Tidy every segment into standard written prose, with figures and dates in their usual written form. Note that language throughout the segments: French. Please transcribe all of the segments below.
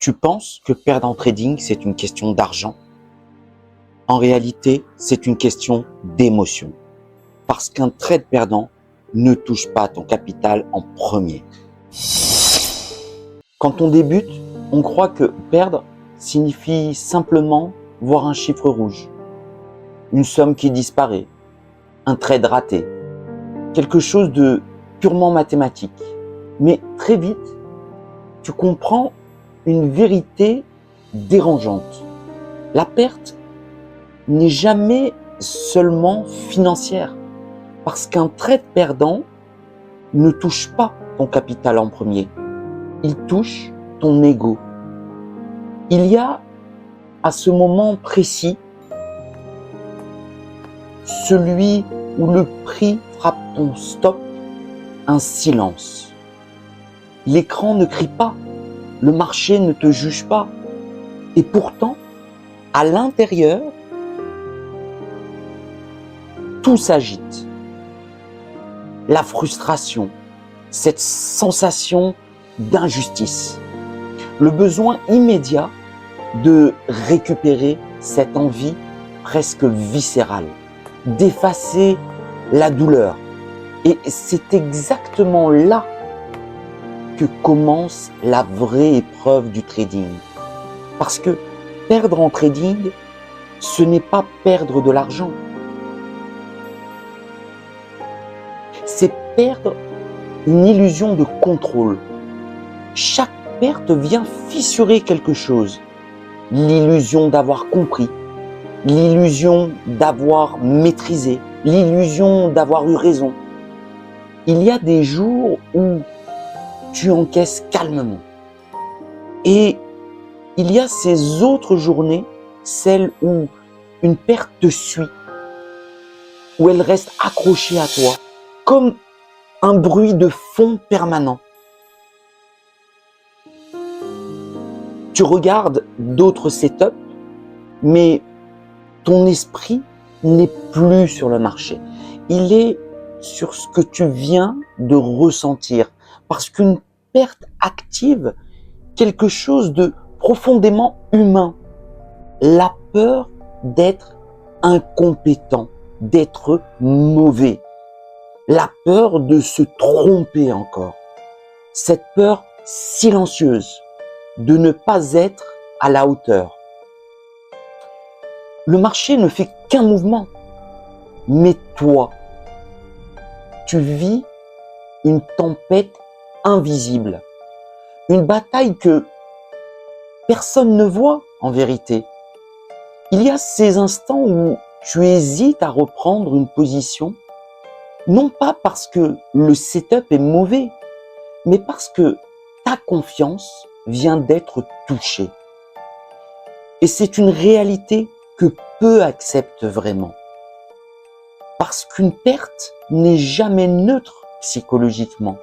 Tu penses que perdre en trading, c'est une question d'argent? En réalité, c'est une question d'émotion. Parce qu'un trade perdant ne touche pas ton capital en premier. Quand on débute, on croit que perdre signifie simplement voir un chiffre rouge, une somme qui disparaît, un trade raté, quelque chose de purement mathématique. Mais très vite, tu comprends une vérité dérangeante. La perte n'est jamais seulement financière, parce qu'un trade perdant ne touche pas ton capital en premier, il touche ton ego. Il y a à ce moment précis, celui où le prix frappe ton stop, un silence. L'écran ne crie pas, le marché ne te juge pas. Et pourtant, à l'intérieur, tout s'agite. La frustration, cette sensation d'injustice, le besoin immédiat de récupérer cette envie presque viscérale, d'effacer la douleur. Et c'est exactement là que commence la vraie épreuve du trading. Parce que perdre en trading, ce n'est pas perdre de l'argent. C'est perdre une illusion de contrôle. Chaque perte vient fissurer quelque chose. L'illusion d'avoir compris, l'illusion d'avoir maîtrisé, l'illusion d'avoir eu raison. Il y a des jours où tu encaisses calmement. Et il y a ces autres journées, celles où une perte te suit, où elle reste accrochée à toi, comme un bruit de fond permanent. Tu regardes d'autres setups, mais ton esprit n'est plus sur le marché. Il est sur ce que tu viens de ressentir. Parce qu'une perte active quelque chose de profondément humain. La peur d'être incompétent, d'être mauvais. La peur de se tromper encore. Cette peur silencieuse de ne pas être à la hauteur. Le marché ne fait qu'un mouvement, mais toi, tu vis une tempête invisible, une bataille que personne ne voit en vérité. Il y a ces instants où tu hésites à reprendre une position, non pas parce que le setup est mauvais, mais parce que ta confiance vient d'être touchée. Et c'est une réalité que peu acceptent vraiment. Parce qu'une perte n'est jamais neutre psychologiquement.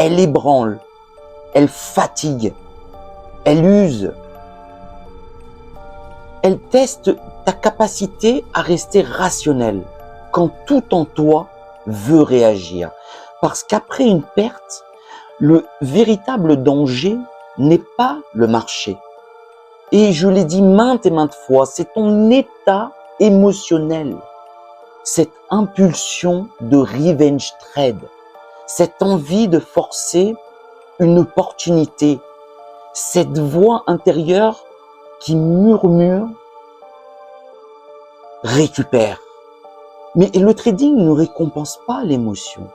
Elle ébranle, elle fatigue, elle use. Elle teste ta capacité à rester rationnel quand tout en toi veut réagir. Parce qu'après une perte, le véritable danger n'est pas le marché. Et je l'ai dit maintes et maintes fois, c'est ton état émotionnel. Cette impulsion de revenge trade, cette envie de forcer une opportunité, cette voix intérieure qui murmure, récupère. Mais le trading ne récompense pas l'émotion.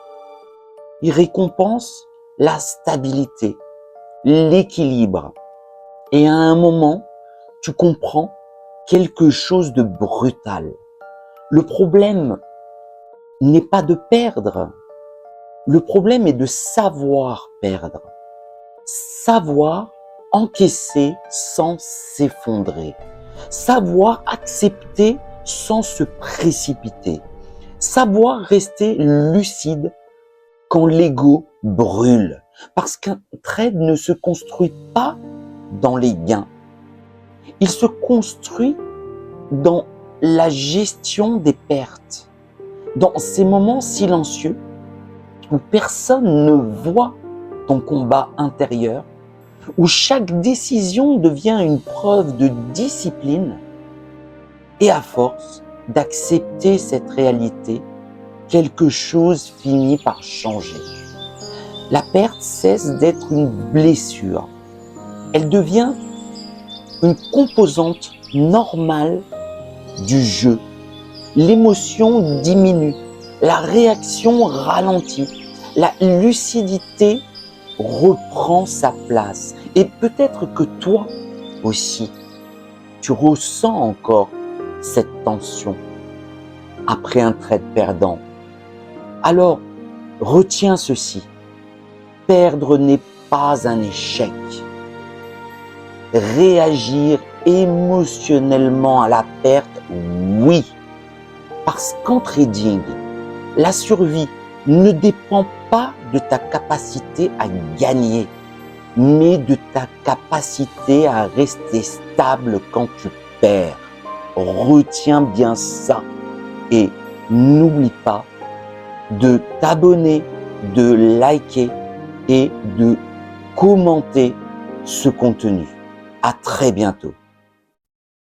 Il récompense la stabilité, l'équilibre. Et à un moment, tu comprends quelque chose de brutal. Le problème n'est pas de perdre. Le problème est de savoir perdre. Savoir encaisser sans s'effondrer. Savoir accepter sans se précipiter. Savoir rester lucide quand l'ego brûle. Parce qu'un trade ne se construit pas dans les gains. Il se construit dans la gestion des pertes. Dans ces moments silencieux où personne ne voit ton combat intérieur, où chaque décision devient une preuve de discipline, et à force d'accepter cette réalité, quelque chose finit par changer. La perte cesse d'être une blessure. Elle devient une composante normale du jeu. L'émotion diminue, la réaction ralentit, la lucidité reprend sa place. Et peut-être que toi aussi, tu ressens encore cette tension après un trade perdant. Alors, retiens ceci. Perdre n'est pas un échec. Réagir émotionnellement à la perte, oui. Parce qu'en trading, la survie ne dépend pas de ta capacité à gagner, mais de ta capacité à rester stable quand tu perds. Retiens bien ça et n'oublie pas de t'abonner, de liker et de commenter ce contenu. À très bientôt.